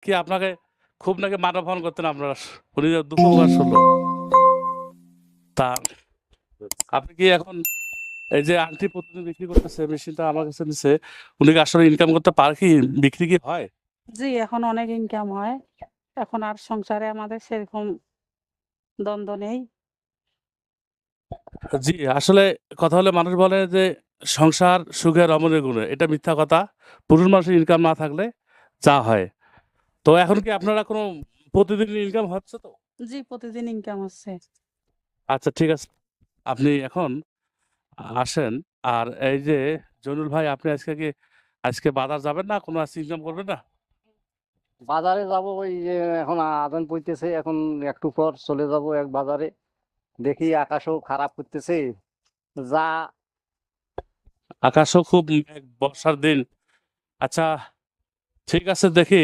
কি আপনাকে খুব নাকি মানবহন করতেন আপনারা, উনি দুঃখ প্রকাশ হলো। তা আপনি কি এখন এই যে আংটি প্রতিদিন বিক্রি করতেছে, মেশিনটা আমার কাছে নিচ্ছে, উনি কি আসলে ইনকাম করতে পারে, কি বিক্রি কি হয়? জি, এখন অনেক ইনকাম হয়। এখন আর সংসারে আমাদের সেরকম দ্বন্দ্ব নেই। জি, আসলে কথা হলে মানুষ বলে যে সংসার সুখে রমণীর গুণে, এটা মিথ্যা কথা। পুরুষ মানুষের ইনকাম না থাকলে যা হয়। তো এখন কি আপনারা কোনো প্রতিদিন ইনকাম হচ্ছে তো? জি, প্রতিদিন ইনকাম হচ্ছে। আচ্ছা ঠিক আছে, আপনি এখন আসেন। আর এই যে জনুল ভাই, আপনি আজকে বাজার যাবেন না, কোনো আজকে ইনকাম করবেন না? বাজারে যাব, ওই যে এখন আজান পড়তেছে, এখন একটু পর চলে যাব এক বাজারে। দেখি আকাশও খারাপ করতেছে, যা আকাশও খুব বর্ষার দিন। আচ্ছা ঠিক আছে, দেখি